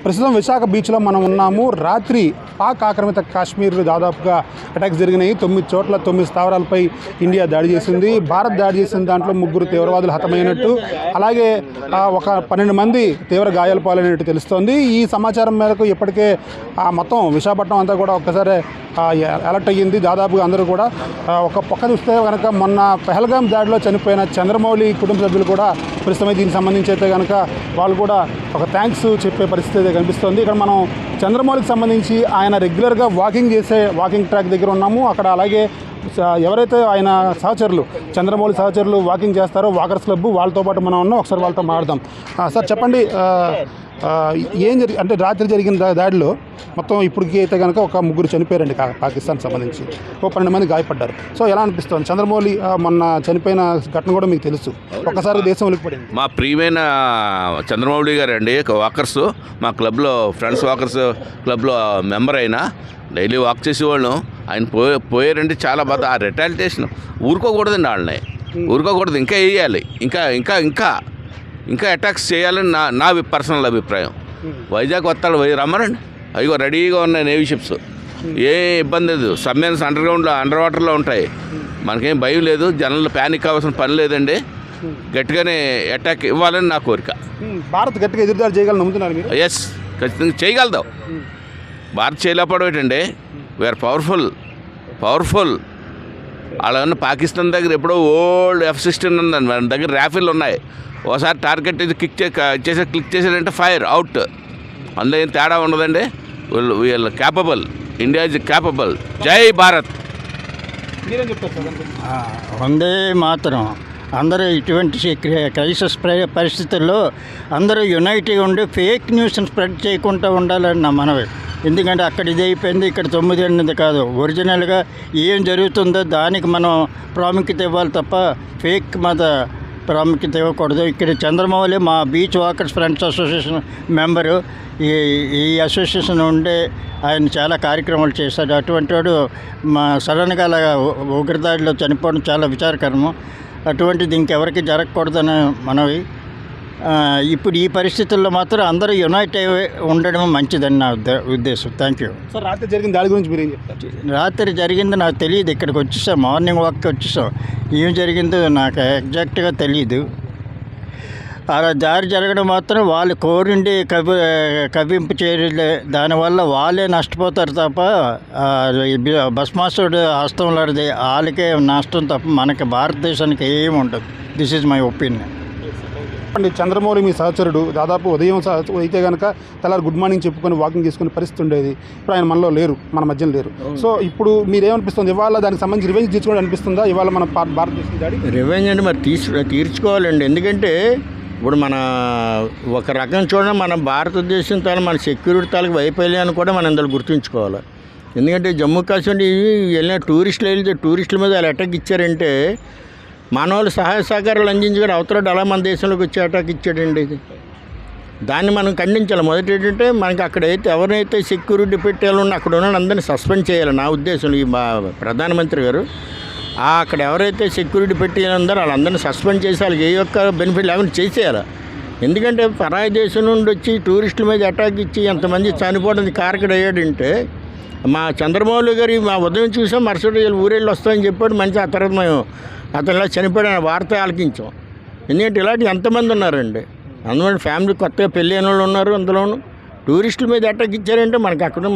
ప్రస్తుతం విశాఖ బీచ్లో మనం ఉన్నాము. రాత్రి పాక్ ఆక్రమిత కాశ్మీర్ దాదాపుగా అటాక్స్ జరిగినాయి. 9 చోట్ల 9 స్థావరాలపై ఇండియా దాడి చేసింది. భారత్ దాడి చేసిన దాంట్లో 3 తీవ్రవాదులు హతమైనట్టు, అలాగే ఒక 12 మంది తీవ్ర గాయాలు పాలైనట్టు తెలుస్తోంది. ఈ సమాచారం మేరకు ఇప్పటికే మొత్తం విశాఖపట్నం అంతా కూడా ఒక్కసారి అలర్ట్ అయ్యింది. దాదాపుగా అందరూ కూడా ఒక పక్క చూస్తే కనుక మొన్న పహల్గాం దాడిలో చనిపోయిన చంద్రమౌళి కుటుంబ సభ్యులు కూడా ప్రస్తుతం దీనికి సంబంధించి అయితే కనుక వాళ్ళు కూడా ఒక థ్యాంక్స్ చెప్పే పరిస్థితి అయితే కనిపిస్తుంది. ఇక్కడ మనం చంద్రమౌళికి సంబంధించి ఆయన రెగ్యులర్గా వాకింగ్ ట్రాక్ దగ్గర ఉన్నాము. అక్కడ అలాగే ఎవరైతే ఆయన సహచరులు చంద్రమౌళి సహచరులు వాకింగ్ చేస్తారో వాకర్స్ క్లబ్ వాళ్ళతో పాటు మనం ఉన్నాం. ఒకసారి వాళ్ళతో మాట్లాడదాం. సార్ చెప్పండి, అంటే రాత్రి జరిగిన దాడిలో మొత్తం ఇప్పటికీ అయితే కనుక ఒక 3 చనిపోయారండి పాకిస్తాన్ సంబంధించి, 12 మంది గాయపడ్డారు. సో ఎలా అనిపిస్తుంది? చంద్రమౌళి మొన్న చనిపోయిన ఘటన కూడా మీకు తెలుసు, ఒక్కసారి దేశం వెలిగిపడింది. మా ప్రియమైన చంద్రమౌళి గారు అండి, వాకర్స్, మా క్లబ్లో ఫ్రెండ్స్ వాకర్స్ క్లబ్లో మెంబర్ అయినా డైలీ వాక్ చేసేవాళ్ళం. ఆయన పోయారంటే చాలా బాధ. ఆ రిటాలిటేషన్ ఊరుకోకూడదండి, వాళ్ళని ఊరుకోకూడదు, ఇంకా వేయాలి, ఇంకా ఇంకా ఇంకా ఇంకా అటాక్స్ చేయాలని నా పర్సనల్ అభిప్రాయం. వైజాగ్ వస్తాడు, రమ్మనండి, అయ్యో రెడీగా ఉన్నాయి నేవీ షిప్స్, ఏ ఇబ్బంది లేదు. సబ్మెరీన్స్ అండర్ వాటర్లో ఉంటాయి, మనకేం భయం లేదు. జనాలు ప్యానిక్ అవ్వాల్సిన పని లేదండి. గట్టిగానే అటాక్ ఇవ్వాలని నా కోరిక. భారత్ గట్టిగా ఎదురుదాడి చేయగలని నమ్ముతున్నారు మీరు? ఎస్, ఖచ్చితంగా చేయగలుగుతాం. భారత్ చేయలేకపోవడం ఏంటండి, వీఆర్ పవర్ఫుల్. అలాగన్నా పాకిస్తాన్ దగ్గర ఎప్పుడో ఓల్డ్ F-16 ఉందండి, మన దగ్గర రాఫెల్ ఉన్నాయి. ఒకసారి టార్గెట్ ఇది క్లిక్ చేసారంటే ఫైర్ అవుట్. అందులో ఏం తేడా ఉండదండి. వీళ్ళు క్యాపబుల్, ఇండియా ఇస్ క్యాపబుల్. జై భారత్. మీరేం చెప్తారు? వందే మాత్రం. అందరూ ఇటువంటి క్రైసిస్ పరిస్థితుల్లో అందరూ యునైట్గా ఉండి ఫేక్ న్యూస్ని స్ప్రెడ్ చేయకుండా ఉండాలని నా మనవి. ఎందుకంటే అక్కడ ఇది అయిపోయింది, ఇక్కడ 9 అన్నది కాదు. ఒరిజినల్గా ఏం జరుగుతుందో దానికి మనం ప్రాముఖ్యత ఇవ్వాలి తప్ప ఫేక్ మీద ప్రాముఖ్యత ఇవ్వకూడదు. ఇక్కడ చంద్రమౌళి మా beach walkers friends association member. ఈ అసోసియేషన్ ఉండే ఆయన చాలా కార్యక్రమాలు చేశాడు. అటువంటి వాడు మా సడన్గా అలాగా ఉగ్రదాడిలో చనిపోవడం చాలా విచారకరము. అటువంటిది ఇంకెవరికి జరగకూడదని మనవి. ఇప్పుడు ఈ పరిస్థితుల్లో మాత్రం అందరూ యునైట్ అయి ఉండడం మంచిదని నా ఉద్దేశం. Thank you. సార్, రాత్రి జరిగిన దాడి గురించి మీరు ఏం చెప్తారు? రాత్రి జరిగింది నాకు తెలియదు. ఇక్కడికి వచ్చేసాం, మార్నింగ్ వాక్కి వచ్చేసాం. ఏం జరిగిందో నాకు ఎగ్జాక్ట్గా తెలియదు. అలా దారి జరగడం మాత్రం వాళ్ళు కోరిండి కవ్వింపు చేయలే, దానివల్ల వాళ్ళే నష్టపోతారు తప్ప భస్మాసుడు హస్తంలాడిది వాళ్ళకే నష్టం తప్ప మనకి భారతదేశానికి ఏమి ఉండదు. This is my opinion. Chandramouli మీ సహచరుడు, దాదాపు ఉదయం అయితే కనుక తెల్లారి గుడ్ మార్నింగ్ చెప్పుకొని వాకింగ్ చేసుకునే పరిస్థితి ఉండేది. ఇప్పుడు ఆయన మనలో లేరు, మన మధ్యలో లేరు. సో ఇప్పుడు మీరేమనిపిస్తుంది? ఇవాళ దానికి సంబంధించి రివెంజ్ తీర్చుకోవడం అనిపిస్తుందా ఇవాళ మన భారతదేశం దాడి? రివెంజ్ అంటే మరి తీర్చుకోవాలండి. ఎందుకంటే ఇప్పుడు మన ఒక రకం చూడండి, మన భారతదేశం తాను మన సెక్యూరిటీ తాలూకు వైఫల్యాన్ని కూడా మనం ఇందులో గుర్తుంచుకోవాలి. ఎందుకంటే జమ్మూ కాశ్మీర్ వెళ్ళిన టూరిస్టుల మీద వాళ్ళు అటాక్ ఇచ్చారంటే మన వాళ్ళు సహాయ సహకారాలు అందించుకొని అవతల అలా మన దేశంలోకి వచ్చి అటాక్ ఇచ్చాడండి. ఇది దాన్ని మనం ఖండించాలి. మొదటి ఏంటంటే మనకి అక్కడైతే ఎవరైతే సెక్యూరిటీ పెట్టాలో అక్కడ ఉన్న అందరినీ సస్పెండ్ చేయాలి నా ఉద్దేశం. ఈ ప్రధానమంత్రి గారు అక్కడ ఎవరైతే సెక్యూరిటీ పెట్టాలందరూ వాళ్ళందరినీ సస్పెండ్ చేసి వాళ్ళకి ఏ యొక్క బెనిఫిట్ లేకుండా చేసేయాలి. ఎందుకంటే పరాయి దేశం నుండి వచ్చి టూరిస్టుల మీద అటాక్ ఇచ్చి ఎంతమంది చనిపోవడానికి కారకుడు అయ్యాడంటే మా చంద్రమౌళి గారి మా ఉదయం చూసాం, మరుసటి ఊరేళ్ళు వస్తామని చెప్పాడు. మంచి ఆ తర్వాత మేము అతనిలా చనిపోయిన వార్త ఆలకించాం. ఎందుకంటే ఇలాంటి ఎంతమంది ఉన్నారండి, అందువల్ల ఫ్యామిలీ కొత్తగా పెళ్ళి అయిన వాళ్ళు ఉన్నారు. అందులోనూ టూరిస్టుల మీద అటాక్ ఇచ్చారంటే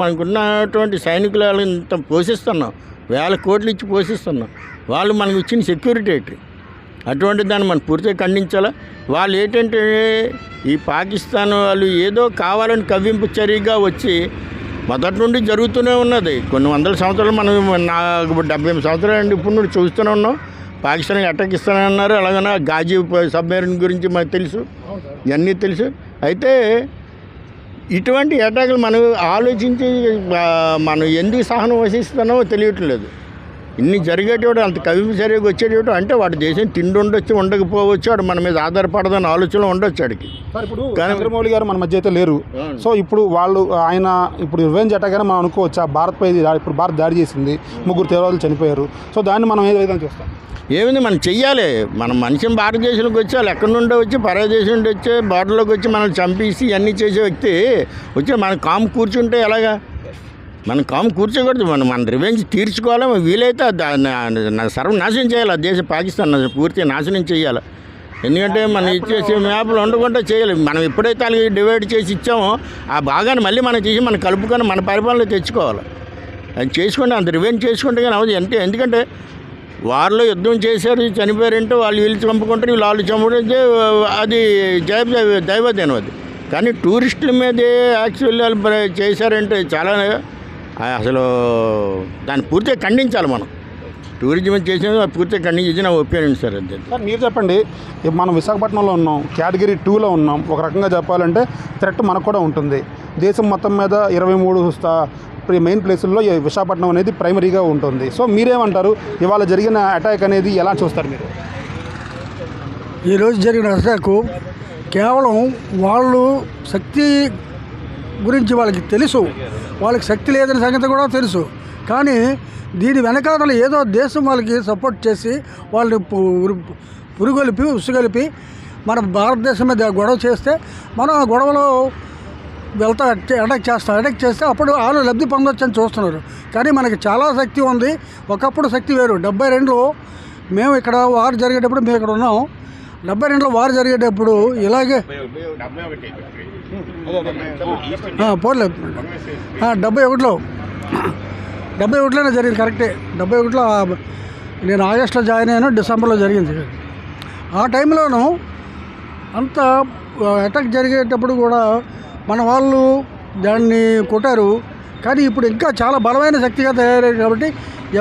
మనకున్నటువంటి సైనికులు ఇంత పోషిస్తున్నాం, వేల కోట్లు ఇచ్చి పోషిస్తున్నాం. వాళ్ళు మనకు ఇచ్చిన సెక్యూరిటీ ఏంటి? అటువంటి దాన్ని మనం పూర్తిగా ఖండించాలా. వాళ్ళు ఏంటంటే ఈ పాకిస్తాన్ వాళ్ళు ఏదో కావాలని కవ్వింపు చర్యగా వచ్చి మొదటి నుండి జరుగుతూనే ఉన్నది. కొన్ని వందల సంవత్సరాలు మనం 78 సంవత్సరాలు అండి ఇప్పుడు నుండి చూస్తూనే ఉన్నాం. పాకిస్తాన్ అటాక్ ఇస్తానన్నారు. అలాగనే గాజీ సబ్మెరీన్ గురించి మనకు తెలుసు, ఇవన్నీ తెలుసు. అయితే ఇటువంటి అటాకులు మనం ఆలోచించి మనం ఎందుకు సహనం వహిస్తున్నామో తెలియట్లేదు. ఇన్ని జరిగేటోడు అంత కవిసరిగా వచ్చేటోడు అంటే వాడి దేశం తిండి ఉండొచ్చు ఉండకపోవచ్చు, వాడు మన మీద ఆధారపడదని ఆలోచన ఉండొచ్చు వాడికి. సార్ ఇప్పుడు చంద్రమౌళి గారు మన మధ్య అయితే లేరు. సో ఇప్పుడు ఆయన ఇప్పుడు రివెంజ్ అటాక్ అని మనం అనుకోవచ్చా? ఇప్పుడు భారత్ దాడి చేసింది, 3 తీవ్రవాదులు చనిపోయారు. సో దాన్ని మనం ఏ విధంగా చూస్తాం? ఏమింది మనం చెయ్యాలి. మనం మనిషిని భారతదేశంలోకి వచ్చి వాళ్ళు ఎక్కడి నుండి వచ్చి పరాయి దేశం నుండి వచ్చి బార్డర్లోకి వచ్చి మనం చంపేసి అన్నీ చేసే వ్యక్తి వచ్చి మనం కాము కూర్చుంటే ఎలాగా? మనం కాము కూర్చోకూడదు. మన రివెంజ్ తీర్చుకోవాలి. వీలైతే సర్వనాశనం చేయాలి. ఆ దేశం పాకిస్తాన్ పూర్తిగా నాశనం చేయాలి. ఎందుకంటే మనం ఇచ్చేసి మ్యాప్లు ఉండకుండా చేయాలి. మనం ఎప్పుడైతే వాళ్ళకి డివైడ్ చేసి ఇచ్చామో ఆ భాగాన్ని మళ్ళీ మనం చేసి మనం కలుపుకొని మన పరిపాలన తెచ్చుకోవాలి. అది చేసుకుంటే అంత రివెంజ్ చేసుకుంటే కానీ అవదు. ఎందుకంటే వారిలో యుద్ధం చేశారు, చనిపోయారంటే వీళ్ళు చంపుకుంటారు, వాళ్ళు చంపుకుంటే అది దైవదేనం అది. కానీ టూరిస్టుల మీదే యాక్చువల్లీ వాళ్ళు చేశారంటే చాలా అసలు దాన్ని పూర్తిగా ఖండించాలి. మనం టూరిజం చేసిన పూర్తిగా ఖండించి నా ఒపీనియన్ సార్. అంతే సార్ మీరు చెప్పండి. మనం విశాఖపట్నంలో ఉన్నాం, కేటగిరీ 2లో ఉన్నాం. ఒక రకంగా చెప్పాలంటే థ్రెట్ మనకు కూడా ఉంటుంది. దేశం మొత్తం మీద 23 మెయిన్ ప్లేసుల్లో విశాఖపట్నం అనేది ప్రైమరీగా ఉంటుంది. సో మీరేమంటారు? ఇవాళ జరిగిన అటాక్ అనేది ఎలా చూస్తారు మీరు? ఈరోజు జరిగిన అటాకు కేవలం వాళ్ళు శక్తి గురించి వాళ్ళకి తెలుసు, వాళ్ళకి శక్తి లేదని సంగతి కూడా తెలుసు. కానీ దీని వెనకాల ఏదో దేశం వాళ్ళకి సపోర్ట్ చేసి వాళ్ళని పురుగొలిపి ఉసుగొలిపి మన భారతదేశం మీద గొడవ చేస్తే మనం ఆ గొడవలో అటాక్ చేస్తే అప్పుడు వాళ్ళు లబ్ధి పొందొచ్చని చూస్తున్నారు. కానీ మనకి చాలా శక్తి ఉంది. ఒకప్పుడు శక్తి వేరు. 72లో మేము ఇక్కడ వారు జరిగేటప్పుడు మేము ఇక్కడ ఉన్నాం. 72లో వారు జరిగేటప్పుడు ఇలాగే పోలేదు. 71లోనే జరిగింది. కరెక్టే. 71లో నేను ఆగస్టులో జాయిన్ అయ్యాను, డిసెంబర్లో జరిగింది. ఆ టైంలోనూ అంత అటాక్ జరిగేటప్పుడు కూడా మన వాళ్ళు దాన్ని కొట్టారు. కానీ ఇప్పుడు ఇంకా చాలా బలమైన శక్తిగా తయారయ్యారు కాబట్టి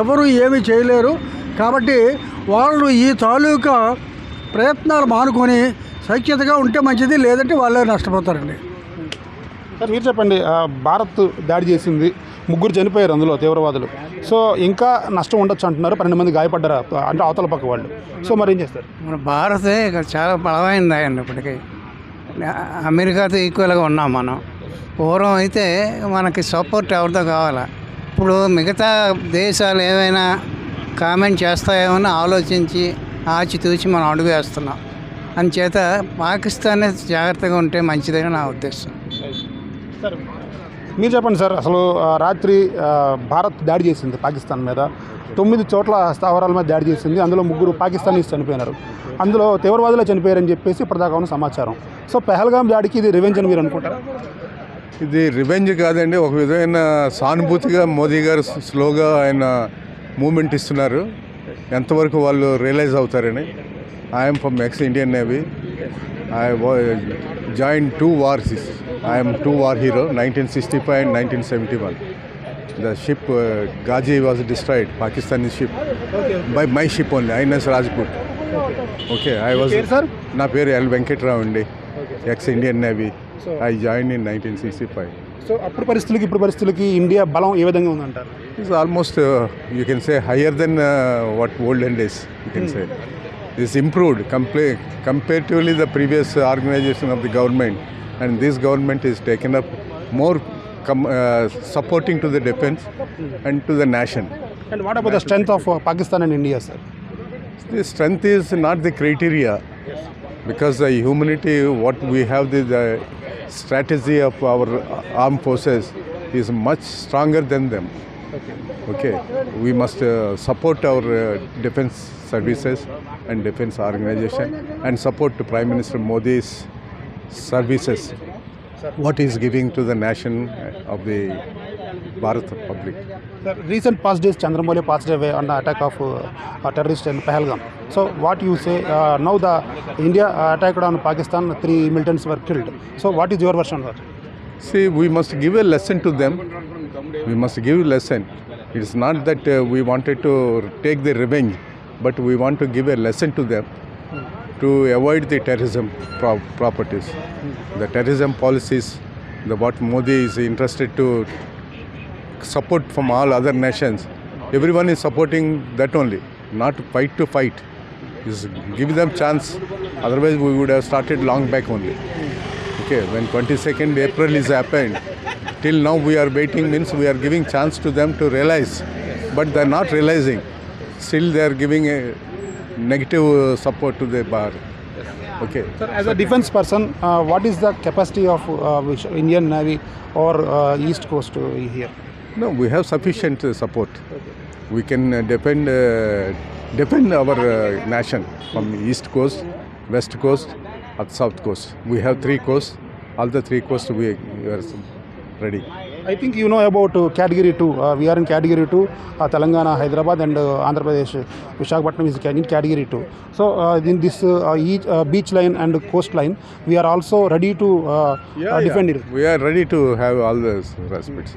ఎవరు ఏమీ చేయలేరు. కాబట్టి వాళ్ళు ఈ తాలూకా ప్రయత్నాలు మానుకొని సైక్యతగా ఉంటే మంచిది, లేదంటే వాళ్ళే నష్టపోతారండి. సార్ మీరు చెప్పండి. భారత్ దాడి చేసింది, 3 చనిపోయారు అందులో తీవ్రవాదులు. సో ఇంకా నష్టం ఉండొచ్చు అంటున్నారు. 12 మంది గాయపడ్డారు అంటే అవతల పక్క వాళ్ళు. సో మరి ఏం చేస్తారు? మన భారతే ఇక్కడ చాలా బలమైంది అండి. ఇప్పటికీ అమెరికాతో ఈక్వల్గా ఉన్నాం మనం. పూర్వం అయితే మనకి సపోర్ట్ ఎవరితో కావాలా? ఇప్పుడు మిగతా దేశాలు ఏమైనా కామెంట్ చేస్తాయేమని ఆలోచించి ఆచితూచి మనం అడుగు వేస్తున్నాం. అందుచేత పాకిస్తాన్ జాగ్రత్తగా ఉంటే మంచిదని నా ఉద్దేశం. సార్ మీరు చెప్పండి సార్. అసలు రాత్రి భారత్ దాడి చేసింది పాకిస్తాన్ మీద. 9 చోట్ల స్థావరాల మీద దాడి చేసింది. అందులో 3 పాకిస్తానీస్ చనిపోయినారు. అందులో తీవ్రవాదులే చనిపోయారని చెప్పేసి ఇప్పటిదాకా ఉన్న సమాచారం. సో పెహల్గాం దాడికి ఇది రివెంజ్ అని మీరు అనుకుంటారా? ఇది రివెంజ్ కాదండి. ఒక విధమైన సానుభూతిగా మోదీ గారు స్లోగా ఆయన మూమెంట్ ఇస్తున్నారు. ఎంతవరకు వాళ్ళు రియలైజ్ అవుతారని. I'm from X Indian navy. I join 2 wars. I'm 2 war hero, 1965 and 1971. The ship Ghazi was destroyed, Pakistani ship, by my ship only, INS Rajput. Okay, I was. నా పేరు ఎల్ వెంకట్రావు అండి, X Indian navy. I join in 1965. So అప్పుడు పరిస్థితులకి ఇప్పుడు పరిస్థితులకి India బలం ఏ విధంగా ఉందంటారు? It's almost you can say higher than what olden days you can say. It's improved comparatively the previous organization of the government, and this government is taken up more supporting to the defense and to the nation. And what about the strength of Pakistan and India, sir? The strength is not the criteria, because the humanity, what we have, the strategy of our armed forces is much stronger than them. Okay, we must support our defense services and defense organization and support Prime Minister Modi's services, what he is giving to the nation of the Bharat Republic. Sir, recent past days, Chandramouli passed away on the attack of terrorists in Pahalgam. So what you say, now the India attacked on Pakistan, 3 militants were killed. So what is your version of that? See, we must give a lesson to them. We must give a lesson. It's not that we wanted to take the revenge, but we want to give a lesson to them to avoid the terrorism properties. The terrorism policies, what Modi is interested to support from all other nations, everyone is supporting that only, not fight to fight. Is give them chance. Otherwise, we would have started long back only. Okay, when 22nd April is happened, till now we are waiting, means we are giving chance to them to realize, but they are not realizing. Still, they are giving a negative support to the bar. Okay. Sir, as a defense person, what is the capacity of Indian Navy or East Coast here? No, we have sufficient support. We can defend our nation from East Coast, West Coast, or South Coast. We have 3 coasts. All the 3 coasts we are ready. I think you know about Category 2. We are in Category 2. Telangana, Hyderabad and Andhra Pradesh, Visakhapatnam is in Category 2. So in this each beach line and coast line, we are also ready to defend it. We are ready to have all the respects.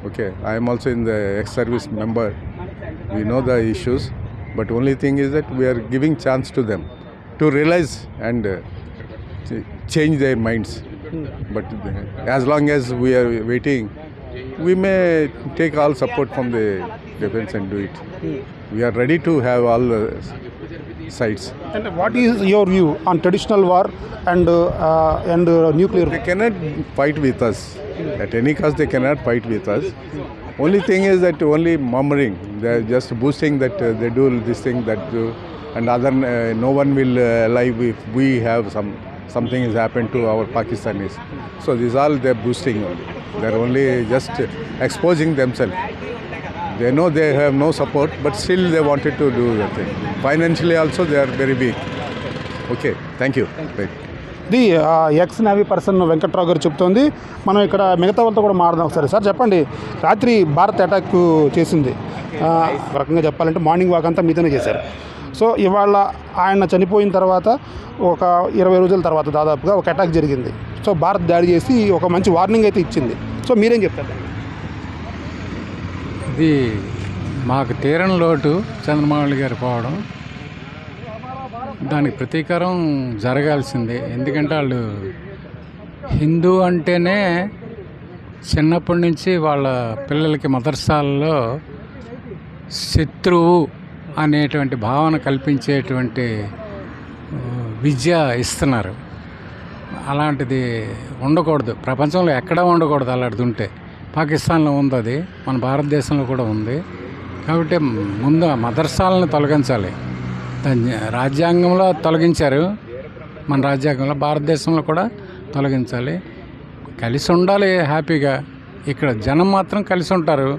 Okay, I am also in the ex-service member. We know the issues, but only thing is that we are giving chance to them to realize and change their minds. But as long as we are waiting, we may take all support from the defense and do it. We are ready to have all the sides. And what is your view on traditional war and nuclear They war? cannot fight with us. At any cost, they cannot fight with us. Only thing is that only murmuring. They are just boosting that they do this thing, that do, and other no one will alive if we have something has happened to our Pakistanis. So this all they are boosting only. They are only just exposing themselves. They know they have no support, but still they wanted to do that thing. Financially also they are very weak. Okay, thank you. Right. ఇది X navy person Venkatrao గారు చెప్తోంది. మనం ఇక్కడ మిగతా వాళ్ళతో కూడా మాట్లాడదాం ఒకసారి. సార్ చెప్పండి, రాత్రి భారత్ అటాక్ చేసింది. ఒక రకంగా చెప్పాలంటే మార్నింగ్ వాక్ అంతా మీతోనే చేశారు. సో ఇవాళ ఆయన చనిపోయిన తర్వాత ఒక 20 రోజుల తర్వాత దాదాపుగా ఒక అటాక్ జరిగింది. సో భారత్ దాడి చేసి ఒక మంచి వార్నింగ్ అయితే ఇచ్చింది. సో మీరేం చెప్తారు? ఇది మాకు తీరని లోటు చంద్రబాబు గారు పోవడం. దానికి ప్రతీకారం జరగాల్సిందే. ఎందుకంటే వాళ్ళు హిందూ అంటేనే చిన్నప్పటి నుంచి వాళ్ళ పిల్లలకి మదర్సాలలో శత్రువు అనేటువంటి భావన కల్పించేటువంటి విద్య ఇస్తున్నారు. అలాంటిది ఉండకూడదు, ప్రపంచంలో ఎక్కడా ఉండకూడదు. అలాంటిది ఉంటే పాకిస్తాన్లో ఉంది, అది మన భారతదేశంలో కూడా ఉంది. కాబట్టి ముందు ఆ మదర్సాలను తొలగించాలి. రాజ్యాంగంలో తొలగించారు, మన రాజ్యాంగంలో, భారతదేశంలో కూడా తొలగించాలి. కలిసి ఉండాలి హ్యాపీగా. ఇక్కడ జనం మాత్రం కలిసి ఉంటారు,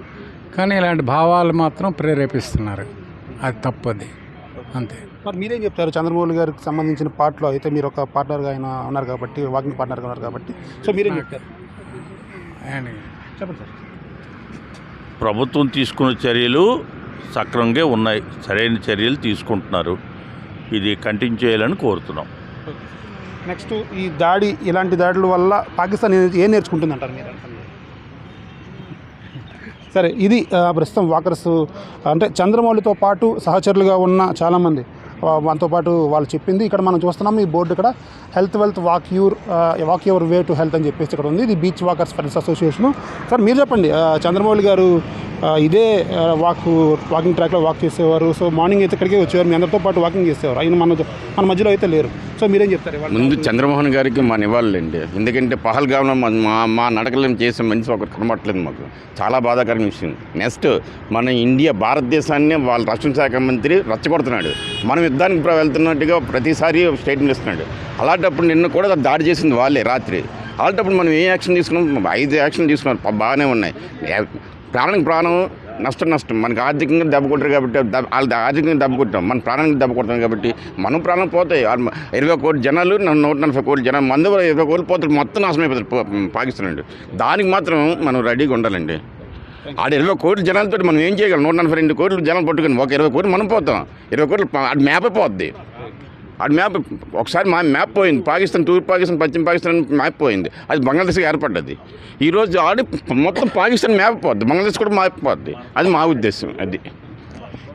కానీ ఇలాంటి భావాలు మాత్రం ప్రేరేపిస్తున్నారు. అది తప్పది, అంతే. మరి మీరేం చెప్తారు? చంద్రబాబు గారికి సంబంధించిన పార్ట్లో అయితే మీరు ఒక పార్ట్నర్గా ఆయన ఉన్నారు కాబట్టి, వాకింగ్ పార్ట్నర్గా ఉన్నారు కాబట్టి, సో మీరేం చెప్తారు? చెప్పండి సార్. ప్రభుత్వం తీసుకున్న చర్యలు సక్రమంగా ఉన్నాయి, సరైన చర్యలు తీసుకుంటున్నారు. ఇది కంటిన్యూ చేయాలని కోరుతున్నాం. నెక్స్ట్ ఈ దాడి, ఇలాంటి దాడుల వల్ల పాకిస్తాన్ ఏం నేర్చుకుంటుంది అంటారు మీరు? సరే, ఇది ప్రస్తుతం వాకర్స్ అంటే చంద్రమౌళితో పాటు సహచరులుగా ఉన్న చాలామంది మనతో పాటు వాళ్ళు చెప్పింది. ఇక్కడ మనం చూస్తున్నాం ఈ బోర్డు, ఇక్కడ health wealth walk your way to health అని చెప్పేసి ఇక్కడ ఉంది. ఇది beach walkers friends association. Sir మీరు చెప్పండి, చంద్రమౌళి గారు ఇదే వాకింగ్ ట్రాక్లో వాక్ చేసేవారు. సో మార్నింగ్ అయితే ఇక్కడికే వచ్చేవారు, మీ అందరితో పాటు వాకింగ్ చేసేవారు. ఆయన మన మధ్యలో అయితే లేరు. సో మీరేం చెప్తారు? ముందు చంద్రమోహన్ గారికి మా నివాళులండి. ఎందుకంటే పహల్గామ్లో మా నడకలను చేసే మనిషి ఒకరు కనబట్టలేదు. మాకు చాలా బాధాకరమైన విషయం. నెక్స్ట్ మన ఇండియా, భారతదేశాన్ని వాళ్ళ రక్షణ శాఖ మంత్రి రెచ్చగొడుతున్నాడు. మనం యుద్ధానికి వెళ్తున్నట్టుగా ప్రతిసారి స్టేట్మెంట్ ఇస్తున్నాడు. అలాంటప్పుడు నిన్న కూడా దాడి చేసింది వాళ్ళే రాత్రి. అలాంటప్పుడు మనం ఏ యాక్షన్ తీసుకున్నాం? 5 యాక్షన్ తీసుకున్నాం, బాగానే ఉన్నాయి. ప్రాణానికి ప్రాణం, నష్టం. మనకి ఆర్థికంగా దెబ్బ కొట్టారు కాబట్టి వాళ్ళు ఆర్థికంగా దెబ్బ కొట్టాం, మన ప్రాణానికి దెబ్బ కొడతాం కాబట్టి మనం ప్రాణం పోతాయి. 20 కోట్ల జనాలు, 140 కోట్ల జనాలు, మందు 20 కోట్లు పోతారు, మొత్తం నాశనం అయిపోతారు పాకిస్తాన్ అండి. దానికి మాత్రం మనం రెడీగా ఉండాలండి. 20 కోట్ల జనాలతో మనం ఏం చేయగలం? 142 కోట్ల జనాలు పట్టుకుని ఒక 20 కోట్లు మనం పోతాం. 20 కోట్లు అది మ్యాప్ అయిపోద్ది. అది మ్యాప్ ఒకసారి మ్యాప్ పోయింది. పాకిస్తాన్, తూర్పు పాకిస్తాన్, పశ్చిమ పాకిస్తాన్ మ్యాప్ పోయింది. అది బంగ్లాదేశ్కి ఏర్పడ్డది. ఈరోజు మొత్తం పాకిస్తాన్ మ్యాప్ పోద్ది, బంగ్లాదేశ్ కూడా మ్యాప్ పోద్ది. అది మా ఉద్దేశం. అది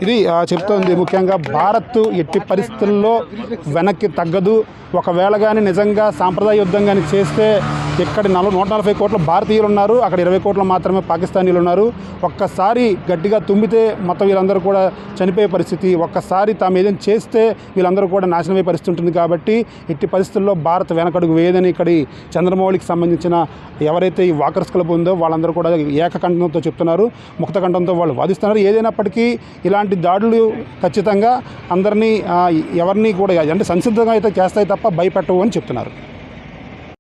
ఇది చెప్తోంది. ముఖ్యంగా భారత్ ఎట్టి పరిస్థితుల్లో వెనక్కి తగ్గదు. ఒకవేళ కానీ నిజంగా సాంప్రదాయ యుద్ధం కానీ చేస్తే ఇక్కడ 140 కోట్ల భారతీయులు ఉన్నారు, అక్కడ 20 కోట్ల మాత్రమే పాకిస్తానీలు ఉన్నారు. ఒక్కసారి గట్టిగా తుమ్మితే మొత్తం వీళ్ళందరూ కూడా చనిపోయే పరిస్థితి, ఒక్కసారి తాము ఏదైనా చేస్తే వీళ్ళందరూ కూడా నాశనమయ్యే పరిస్థితి ఉంటుంది. కాబట్టి ఇట్టి పరిస్థితుల్లో భారత్ వెనకడుగు వేయదని ఇక్కడి చంద్రమౌళికి సంబంధించిన ఎవరైతే ఈ వాకర్స్ క్లబ్ ఉందో వాళ్ళందరూ కూడా ఏకకంఠంతో చెప్తున్నారు, ముక్తకంఠంతో వాళ్ళు వాదిస్తున్నారు. ఏదైనప్పటికీ ఇలాంటి దాడులు ఖచ్చితంగా అందరినీ ఎవరిని కూడా అంటే సంసిద్ధంగా అయితే చేస్తాయి తప్ప భయపెట్టవు అని చెప్తున్నారు.